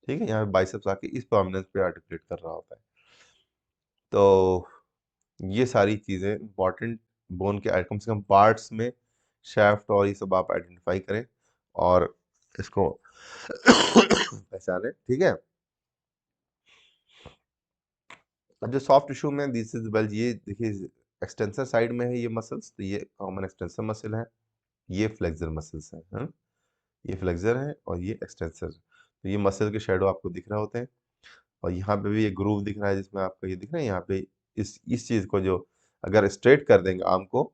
ठीक है। यहाँ पे बाइसेप्स आके इस प्रोमिनेंस पे आर्टिकुलेट कर रहा होता है। तो ये सारी चीज़ें इंपॉर्टेंट बोन के कम से कम पार्ट्स में शाफ्ट और ये सब आप आइडेंटिफाई करें और इसको पहचानें, ठीक है। अब जो सॉफ्ट टिश्यू में दिस इज वेल, ये देखिए एक्सटेंसर साइड में है ये मसल्स, तो ये कॉमन एक्सटेंसर मसल है, ये फ्लेक्सर मसल्स हैं, है ना? ये फ्लेक्सर है और ये एक्सटेंसर। तो ये मसल के शेडो आपको दिख रहे होते हैं और यहाँ पे भी एक ग्रूव दिख रहा है जिसमें आपका ये दिख रहा है यहाँ पे, इस चीज को जो अगर स्ट्रेट कर देंगे आर्म को,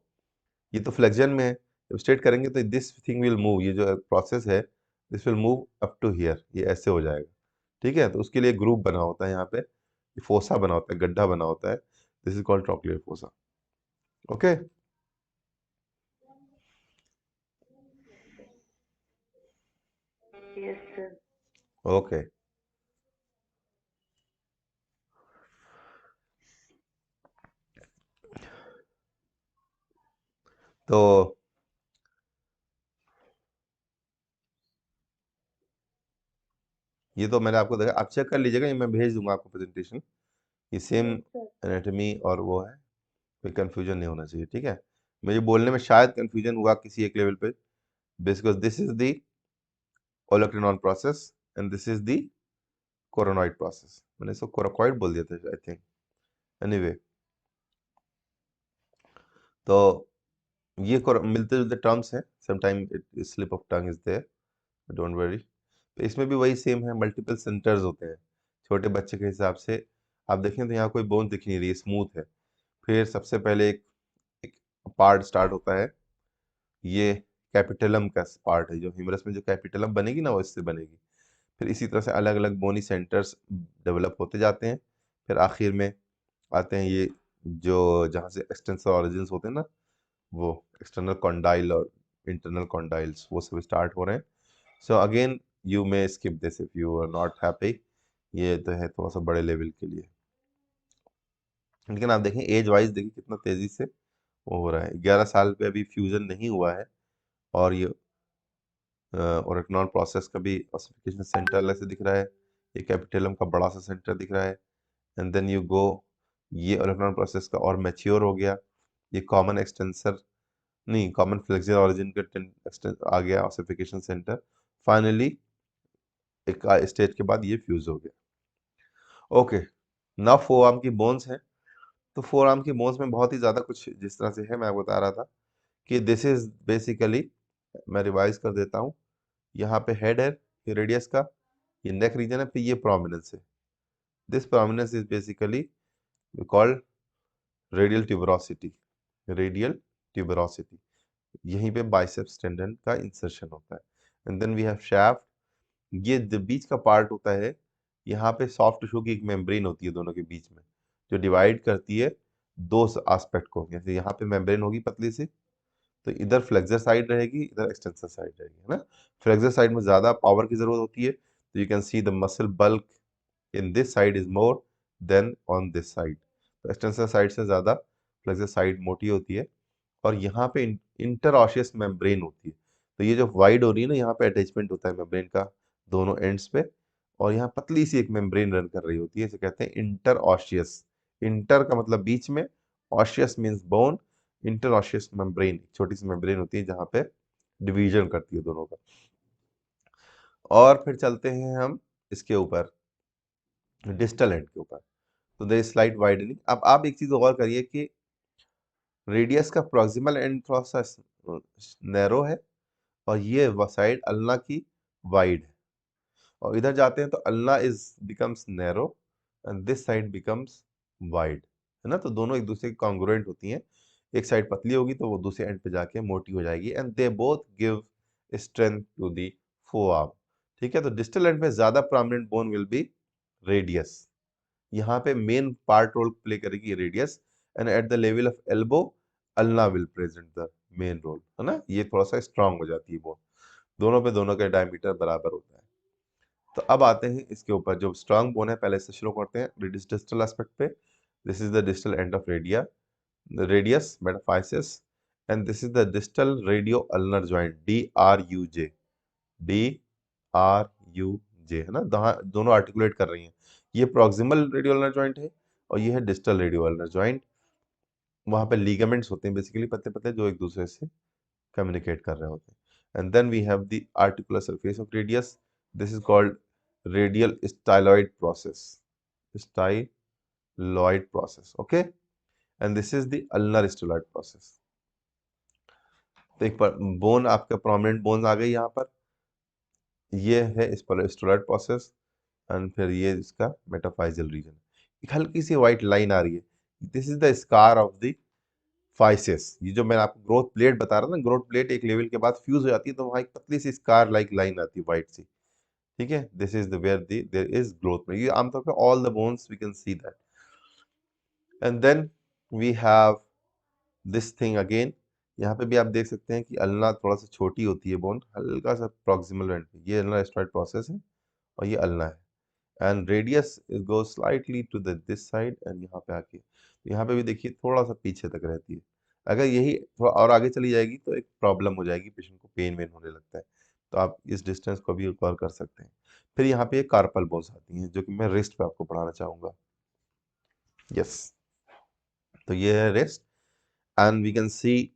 ये तो फ्लेक्शन में है, जब स्ट्रेट करेंगे तो दिस थिंग विल मूव, ये जो प्रोसेस है this will move up to here, ये ऐसे हो जाएगा, ठीक है। तो उसके लिए ग्रुप बना होता है यहाँ पे, फोसा बना होता है, गड्ढा बना होता है, this is called trochlear fossa. Okay, Yes, sir. Okay. तो ये तो मैंने आपको देखा, आप चेक कर लीजिएगा, ये मैं भेज दूंगा आपको प्रेजेंटेशन, ये सेम Yes, sir. एनाटॉमी और वो है, कोई कंफ्यूजन नहीं होना चाहिए, ठीक है। मुझे बोलने में शायद कंफ्यूजन हुआ किसी एक लेवल पे, because this is the olecranon process and this is the coronoid process, मैंने इसको कोराकॉइड बोल दिया था आई थिंक, एनीवे। तो ये मिलते जुलते टर्म्स हैं, sometime it slip of tongue is there, don't worry. तो इसमें भी वही सेम है, मल्टीपल सेंटर्स होते हैं छोटे बच्चे के हिसाब से। आप देखें तो यहाँ कोई बोन दिख नहीं रही है, स्मूथ है। फिर सबसे पहले एक पार्ट स्टार्ट होता है, ये कैपिटलम का पार्ट है, जो ह्यूमरस में जो कैपिटलम बनेगी ना वो इससे बनेगी। फिर इसी तरह से अलग अलग बोनी सेंटर्स डेवलप होते जाते हैं, फिर आखिर में आते हैं ये जो जहाँ से एक्सटेंसर ऑरिजिन्स होते हैं ना, वो एक्सटर्नल कॉन्डाइल और इंटरनल कॉन्डाइल्स वो सब स्टार्ट हो रहे हैं। So again you may skip this if you are not happy, ये तो है थोड़ा सा बड़े लेवल के लिए। लेकिन आप देखें एज वाइज देखिए कितना तेजी से वो हो रहा है, 11 साल पे अभी फ्यूजन नहीं हुआ है और ये ओरेकनॉन प्रोसेस का भी ऑसिफिकेशन सेंटर अलग से दिख रहा है, ये कैपिटलम का बड़ा सा सेंटर दिख रहा है। एंड देन यू गो, ये ओरेकनॉन प्रोसेस का और मैच्योर हो गया, ये कॉमन एक्सटेंसर नहीं कॉमन फ्लेक्सर ऑरिजिन का आ गया ऑसिफिकेशन सेंटर। फाइनली एक स्टेज के बाद ये फ्यूज हो गया। ओके, नाउ फोर आर्म की बोन्स हैं। तो फोर आर्म की बोन्स में बहुत ही ज्यादा कुछ जिस तरह से है, मैं बता रहा था कि दिस इज बेसिकली, मैं रिवाइज कर देता हूँ, यहाँ पे हेड है, ये रेडियस का, ये नेक रीजन है, फिर ये प्रोमिनेंस है। This prominence is basically called radial tuberosity, radial tuberosity, यहीं पे बाइसेप्स टेंडन का इंसर्शन होता है। And then we have shaft, ये जो बीच का पार्ट होता है, यहाँ पे सॉफ्ट टिश्यू की एक मेम्ब्रेन होती है दोनों के बीच में, जो डिवाइड करती है दो एस्पेक्ट को। जैसे यहाँ पे मेम्ब्रेन होगी पतली सी, तो इधर फ्लेक्सर साइड रहेगी, इधर एक्सटेंसर साइड रहेगी, है ना। फ्लेक्सर साइड में ज्यादा पावर की जरूरत होती है, तो you can see the muscle bulk in this side is more than on this side. तो एक्सटेंसर साइड से ज्यादा फ्लेक्सर साइड मोटी होती है और यहाँ पे इंटरऑशियस मेम्ब्रेन होती है। तो ये जो वाइड हो रही है ना, यहाँ पे अटैचमेंट होता है मेम्ब्रेन का दोनों एंड्स पे, और यहाँ पतली सी एक मेम्ब्रेन रन कर रही होती है, इसे कहते हैं इंटरऑशियस। इंटर का मतलब बीच में, ऑशियस मींस बोन, इंटरऑशियस मेम्ब्रेन छोटी सी मेम्ब्रेन होती है जहाँ पे डिवीजन करती है दोनों का। और फिर चलते हैं हम इसके ऊपर, डिस्टल एंड के ऊपर। तो देयर इज स्लाइट वाइडनिंग। अब आप एक चीज गौर करिए कि रेडियस का प्रॉक्सिमल एंड थोड़ा सा नैरो है और ये साइड अल्ना की वाइड है, और इधर जाते हैं तो ulna is becomes narrow and this side becomes wide, है ना। तो दोनों एक दूसरे के कॉन्ग्रुएंट होती हैं, एक साइड पतली होगी तो वो दूसरे एंड पे जाके मोटी हो जाएगी, and they both give strength to the forearm. ठीक है, तो डिस्टल एंड पे ज्यादा prominent bone will be radius, यहाँ पे मेन पार्ट रोल प्ले करेगी radius, and at the level of elbow ulna will present the main role, है ना। ये थोड़ा सा स्ट्रांग हो जाती है बोन, दोनों पे दोनों का डायमीटर बराबर होता है। तो अब आते हैं इसके ऊपर, जो स्ट्रांग बोन है पहले से शुरू करते हैं डिस्टल एस्पेक्ट पे। This is the distal end of radia, the radius metaphysis, and this is the distal radio ulnar joint, DRUJ, DRUJ, है ना। दोनों आर्टिकुलेट कर रही हैं। ये प्रॉक्सिमल रेडियो अल्नर जॉइंट है और ये है डिस्टल रेडियो अल्नर जॉइंट। वहां पे लिगामेंट्स होते हैं बेसिकली पतले पतले, जो एक दूसरे से कम्युनिकेट कर रहे होते हैं। And then we have the articular surface of radius, this is called radial styloid process, styloid process, okay. And this is the ulnar styloid process. तो एक बोन आपका प्रोमिनेंट बोन्स आ गई यहाँ पर, ये है इस पर स्टाइलॉइड प्रोसेस, एंड फिर ये इसका मेटाफाइजल रीजन। एक हल्की सी व्हाइट लाइन आ रही है, this is the scar of the physis. ये जो मैं आपको ग्रोथ प्लेट बता रहा था ना, ग्रोथ प्लेट एक लेवल के बाद फ्यूज हो जाती है, तो वहां एक पतली सी स्कार लाइक लाइन आती है व्हाइट सी। ठीक है, this is the where there is growth में, ये आमतौर पे all the bones we can see that. And then we have this thing again, यहाँ पे भी आप देख सकते हैं कि अल्ना थोड़ा सा छोटी होती है बोन, हल्का सा प्रॉक्सिमल एंड पे, ये अल्ना स्टार्ट प्रोसेस है और ये अल्ना है, and radius is go slightly to the this side, एंड यहाँ पे आके यहाँ पे भी देखिए थोड़ा सा पीछे तक रहती है। अगर यही थोड़ा और आगे चली जाएगी तो एक प्रॉब्लम हो जाएगी, पेशेंट को पेन वेन होने लगता है, तो आप इस डिस्टेंस को भी कवर कर सकते हैं। फिर यहाँ पे कार्पल बोन्स आती हैं, जो कि मैं रिस्ट पे आपको पढ़ाना चाहूंगा। यस, तो ये है wrist, and we can see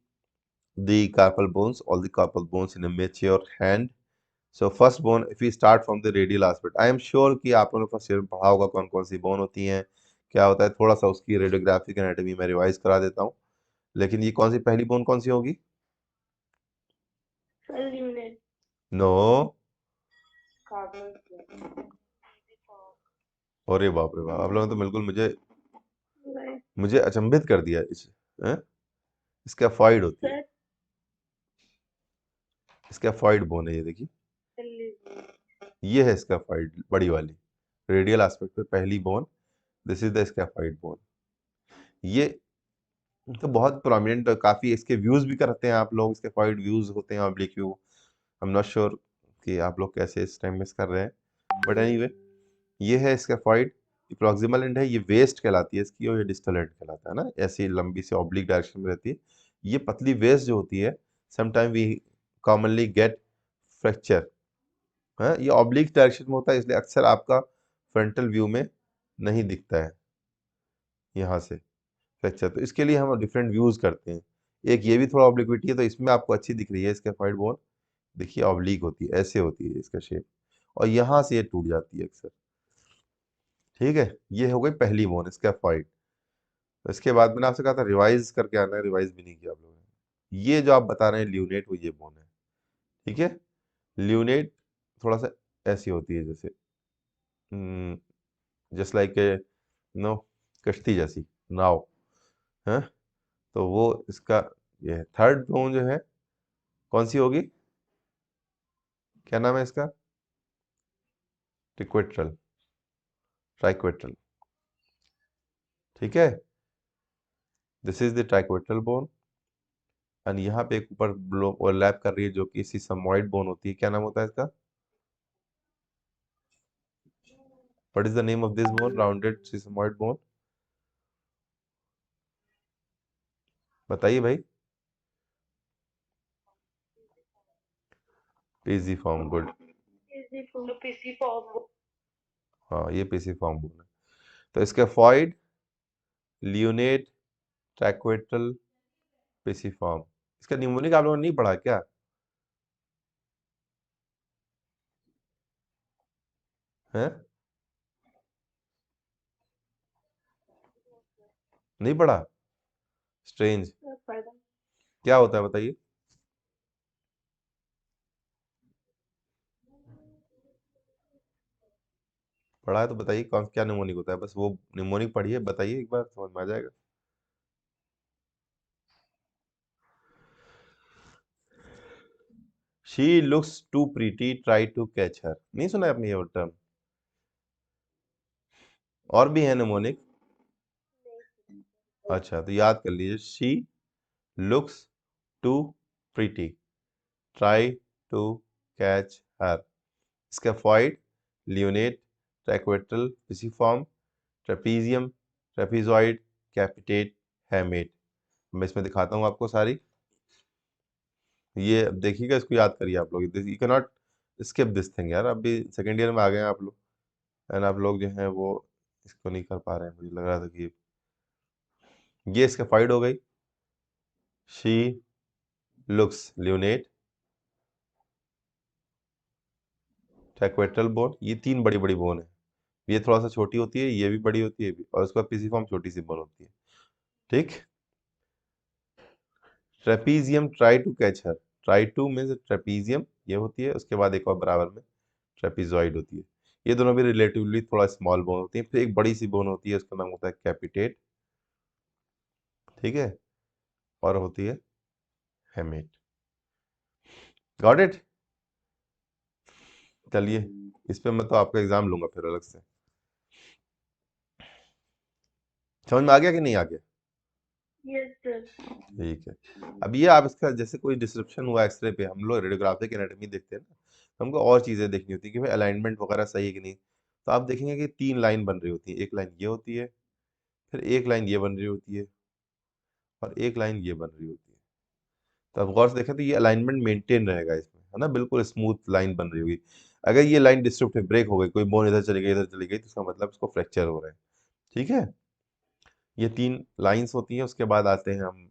the carpal bones, all the carpal bones in a mature hand. So first bone, if we start from the radial aspect, I am sure कि आप लोगों ने फर्स्ट ईयर में पढ़ा होगा कौन कौन सी बोन होती हैं, क्या होता है, थोड़ा सा उसकी रेडियोग्राफिक एनाटॉमी में रिवाइज करा देता हूँ। लेकिन ये कौन सी पहली बोन कौन सी होगी? नो, अरे बाप रे बाप, आप लोगों ने तो बिल्कुल मुझे मुझे अचंभित कर दिया। स्कैफॉइड होती है, स्कैफॉइड बोन है ये, देखिए ये है स्कैफॉइड बड़ी वाली, रेडियल एस्पेक्ट पे पहली bone, this is the scaphoid bone. ये तो बहुत प्रोमिनेंट, काफी इसके व्यूज भी करते हैं आप लोग, स्कैफॉइड व्यूज होते हैं, oblique view. I am not sure कि आप लोग कैसे इस टाइम मिस कर रहे हैं, बट एनीवे ये है स्कैफॉइड, प्रॉक्सिमल एंड है, ये वेस्ट कहलाती है इसकी, और ये डिस्टल एंड कहलाता है ना, ऐसी लंबी से ऑब्लिक डायरेक्शन में रहती है। ये पतली वेस्ट जो होती है, sometime we commonly get fracture, है ये ऑब्लिक डायरेक्शन में होता है, इसलिए अक्सर आपका फ्रंटल व्यू में नहीं दिखता है यहाँ से फ्रैक्चर। तो इसके लिए हम डिफरेंट व्यूज करते हैं, एक ये भी थोड़ा ऑब्लिक्विटी है, तो इसमें आपको अच्छी दिख रही है स्कैफॉइड बोन, देखिए ऑब्लिक होती है, ऐसे होती है इसका शेप, और यहाँ से ये टूट जाती है अक्सर। ठीक है, ये हो गई पहली बोन स्कैफॉइड। इसके बाद मैंने आपसे कहा था रिवाइज करके आना है, रिवाइज भी नहीं किया आप लोगों ने। ये जो आप बता रहे हैं ल्यूनेट, वो ये बोन है, ठीक है। ल्यूनेट थोड़ा सा ऐसी होती है, जैसे जस्ट लाइक नो, कश्ती जैसी, नाव है। तो वो इसका ये है। थर्ड बोन जो है कौन सी होगी, क्या नाम है इसका? ट्रिक्वेट्रल, ट्राइक्वेट्रल, ठीक है। This is the triquetral bone, and यहाँ पे एक ऊपर ओवरलैप कर रही है जो कि सिसमॉइड बोन होती है, क्या नाम होता है इसका? What is the name of this bone, rounded sesamoid bone, बताइए भाई। पेजिफॉर्म, गुड, हाँ ये पेसिफॉर्म बोन है। तो इसका फॉइड, लियोनेट, ट्रैक्वेट्रल, पेसिफॉर्म, इसका निमोनिक आप लोगों ने नहीं पढ़ा क्या? है, नहीं पढ़ा? स्ट्रेंज, क्या होता है बताइए। पढ़ा है तो बताइए कौन क्या निमोनिक होता है, बस वो निमोनिक पढ़िए, बताइए एक बार, समझ में आ जाएगा। She looks to pretty try to catch her, नहीं सुना है आपने ये टर्म? और भी है निमोनिक। अच्छा तो याद कर लीजिए, she looks to pretty try to catch her. Scaphoid, lunate, triquetral, pisiform, trapezium, trapezoid, capitate, hamate. मैं इसमें दिखाता हूँ आपको सारी, ये अब देखिएगा, इसको याद करिए आप लोग, you can not skip this thing यार, अभी सेकेंड ईयर में आ गए हैं आप लोग, एंड आप लोग जो हैं वो इसको नहीं कर पा रहे हैं, मुझे लग रहा था कि ये स्कैफॉइड हो गई, शी लुक्स लियोनेट, ट्रैक्वेट्रल बोन, ये तीन बड़ी बड़ी बोन है, ये थोड़ा सा छोटी होती है, ये भी बड़ी होती है, ये भी, और उसके बाद पिसिफॉर्म छोटी सी बोन होती है, ठीक। Trapezium try to catch her, try to means trapezium ये होती है, उसके बाद एक और बराबर में ट्रेपीजॉइड होती है, ये दोनों भी रिलेटिवली थोड़ा स्मॉल बोन होती है, फिर एक बड़ी सी बोन होती है, उसका नाम होता है कैपिटेट, ठीक है, और होती है हेमेट। Got it? चलिए, इस पे मैं तो आपका एग्जाम लूंगा फिर अलग से। समझ में आ गया कि नहीं आ गया? Yes sir. ठीक है। अब ये आप इसका जैसे कोई डिस्क्रिप्शन हुआ एक्सरे पे, हम लोग रेडियोग्राफिक एनाटॉमी देखते हैं ना, तो हमको और चीजें देखनी होती है कि भाई अलाइनमेंट वगैरह सही है कि नहीं, तो आप देखेंगे कि तीन लाइन बन रही होती है, एक लाइन ये होती है, फिर एक लाइन ये बन रही होती है, और एक लाइन ये बन रही होती है। तो आप गौर से देखें तो ये अलाइनमेंट मेंटेन रहेगा इसमें, है ना, बिल्कुल स्मूथ लाइन बन रही होगी। अगर ये लाइन डिस्ट्रप्टिव ब्रेक हो गई, कोई बोन इधर चली गई इधर चली गई, तो इसका मतलब इसको फ्रैक्चर हो रहा है, ठीक है। ये तीन लाइंस होती हैं, उसके बाद आते हैं हम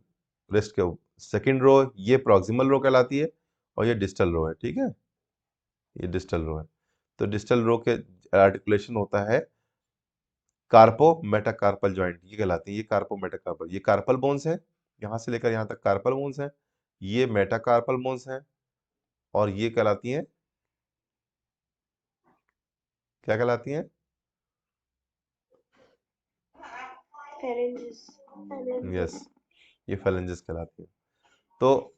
रिस्ट के सेकंड रो, ये प्रॉक्सिमल रो कहलाती है, और ये डिस्टल रो है, ठीक है, ये डिस्टल रो है। तो डिस्टल रो के आर्टिकुलेशन होता है कार्पो मेटाकार्पल जॉइंट, ये कहलाती है, ये कार्पो मेटाकार्पल, ये कार्पल बोन्स हैं, यहाँ से लेकर यहाँ तक कार्पल बोन्स हैं, ये मेटाकार्पल बोन्स हैं, और ये कहलाती हैं, क्या कहलाती हैं? फेरेंजिस। यस, ये फेलेंजेस कहलाती हैं। तो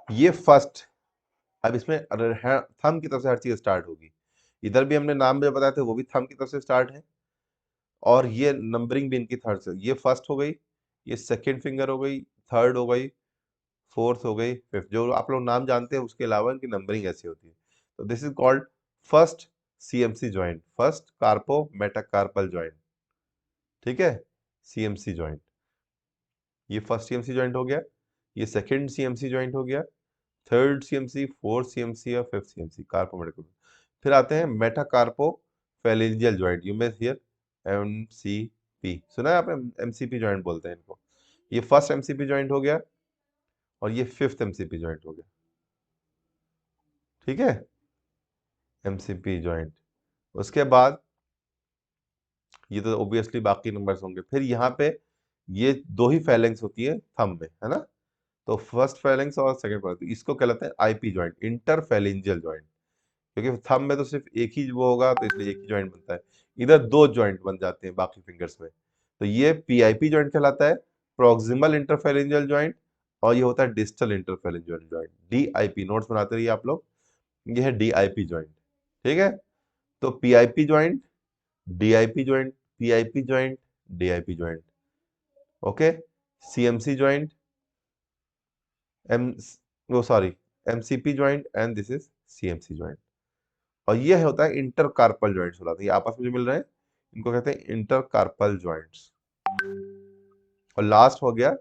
ये फर्स्ट, अब इसमें थंब की तरफ से हर चीज स्टार्ट होगी, इधर भी हमने नाम जो बताए थे वो भी थंब की तरफ से स्टार्ट है, और ये नंबरिंग भी इनकी थर्ड से, ये फर्स्ट हो गई, ये सेकंड फिंगर हो गई, थर्ड हो गई, फोर्थ हो गई, फिफ्थ, जो आप लोग नाम जानते हैं उसके अलावा इनकी नंबरिंग ऐसी होती है। तो this is called first CMC joint, first carpometacarpal joint, ठीक है, सीएमसी जॉइंट, ये फर्स्ट सीएमसी जॉइंट हो गया, ये सेकंड सीएमसी जॉइंट हो गया, थर्ड सीएमसी, फोर्थ सीएमसी और फिफ्थ सीएमसी कार्पो मेटाकार्पल। फिर आते हैं metacarpophalangeal joint, you may hear MCP, सुना है आपने, एमसीपी जॉइंट बोलते हैं इनको। ये फर्स्ट एमसीपी जॉइंट हो गया, और ये फिफ्थ एमसीपी जॉइंट हो गया, ठीक है, एमसीपी जॉइंट। उसके बाद ये तो ऑब्वियसली बाकी नंबर्स होंगे, फिर यहाँ पे ये दो ही फैलेंक्स होती है थंब में, है ना, तो फर्स्ट फैलेंक्स और सेकंड फैलेंक्स, तो इसको कहलाते हैं आईपी जॉइंट, इंटरफेरेंजियल जॉइंट, क्योंकि थंब में तो सिर्फ एक ही वो होगा, तो इसलिए एक ही जॉइंट बनता है, इधर दो जॉइंट बन जाते हैं बाकी फिंगर्स में, तो ये पीआईपी जॉइंट कहलाता है, प्रॉक्सिमल इंटरफेरेंजियल जॉइंट, और ये होता है distal interphalangeal joint, DIP, notes बनाते रहिए आप लोग, ये है डीआईपी जॉइंट, ठीक है। तो PIP joint, DIP joint, PIP joint, DIP joint, okay, CMC joint, M वो sorry MCP joint, and this is CMC joint, और ये होता है इंटरकार्पल जॉइंट्स, होता है ये आपस में जो मिल रहे हैं इनको कहते हैं इंटरकार्पल जॉइंट्स। और लास्ट हो गया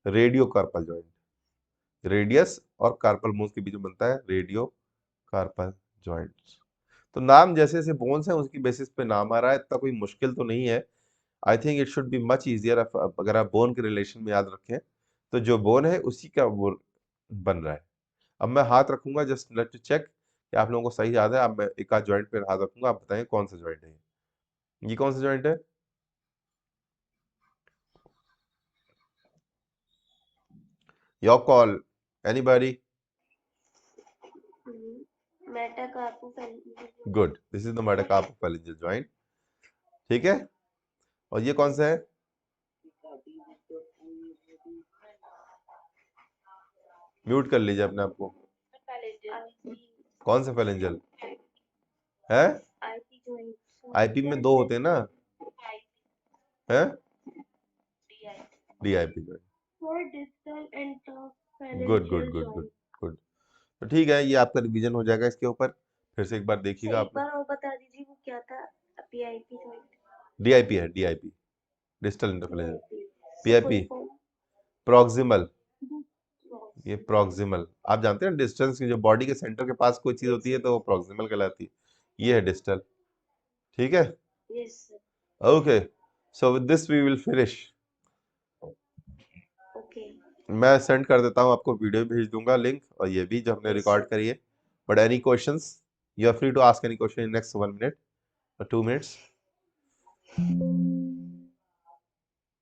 रेडियो कार्पल जॉइंट, रेडियस और कार्पल बोन्स के बीच में बनता है रेडियो कार्पल जॉइंट्स। तो नाम जैसे जैसे बोन्स हैं उसकी बेसिस पे नाम आ रहा है, इतना कोई मुश्किल तो नहीं है, I think it should be much easier अगर आप बोन के रिलेशन में याद रखें, तो जो बोन है उसी का वो बन रहा है। अब मैं हाथ रखूंगा, जस्ट लेट टू चेक कि आप लोगों को सही याद है, अब मैं एक आध जॉइंट पे हाथ रखूंगा, आप बताएं कौन सा जॉइंट है ये कौन सा जॉइंट है? Your call, anybody? metacarpophalangeal good, this is the metacarpophalangeal joint. ठीक है, और ये कौन सा है? म्यूट कर लीजिए अपने आप को। कौन सा फेलेंजल है? IP joint आईपी में दो होते हैं ना, है DIP joint. for distal and good good phalangeal good good joint। Good. तो ठीक है, ये आपका रिवीजन हो जाएगा इसके ऊपर, फिर से एक बार देखिएगा एक आपने। बार और बता दीजिए वो क्या था? PIP joint। डीआईपी है, DIP distal interphalangeal. PIP full form proximal, cross। ये प्रॉक्सिमल आप जानते हैं डिस्टेंस की, जो बॉडी के सेंटर के पास कोई चीज होती है तो वो प्रॉक्सिमल कहलाती है। ये है डिस्टल। ठीक है, Yes sir। Okay, so with this we will finish. Okay। मैं सेंड कर देता हूँ आपको, वीडियो भेज दूंगा लिंक, और ये भी जो हमने Yes रिकॉर्ड sir। करी है। But any questions, you are free to ask any question in next 1 minute और 2 मिनट्स।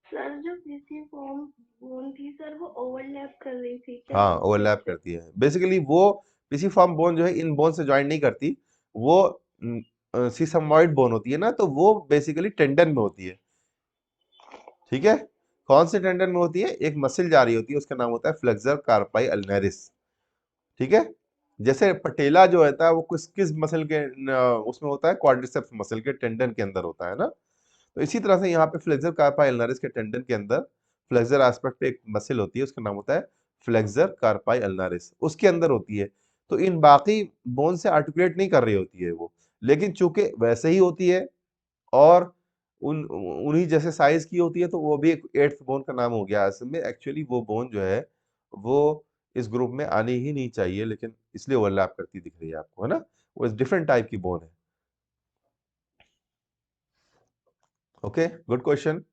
सर जो पीसी फॉर्म बोन थी सर वो ओवरलैप कर रही थी क्या हाँ, एक ओवरलैप से? करती है बेसिकली। वो पिसिफॉर्म बोन जो है इन बोन से ज्वाइन नहीं करती, वो सीसमॉइड बोन होती है ना, तो वो बेसिकली टेंडन में होती है। ठीक है, कौन से टेंडन में होती है? एक मसल जा रही होती है, उसका नाम होता है फ्लेक्सर कार्पाई अल्नरिस। ठीक है, जैसे पटेला जो होता है वो किस किस मसल के उसमें होता है? क्वाड्रिसेप्स मसल के टेंडन के अंदर होता है ना। तो इसी तरह से यहाँ पे फ्लेक्सर कार्पाई अल्नरिस के टेंडन के अंदर फ्लेक्सर एस्पेक्ट पे एक मसल होती है, उसका नाम होता है फ्लेक्सर कार्पाई अल्नरिस, उसके अंदर होती है। तो इन बाकी बोन से आर्टिकुलेट नहीं कर रही होती है वो, लेकिन चूंकि वैसे ही होती है और उन्हीं जैसे साइज की होती है, तो वो भी एक एट्थ बोन का नाम हो गया। असल में एक्चुअली वो बोन जो है वो इस ग्रुप में आनी ही नहीं चाहिए, लेकिन इसलिए ओवरलैप करती दिख रही है आपको, है ना। वो डिफरेंट टाइप की बोन है। Okay, good question.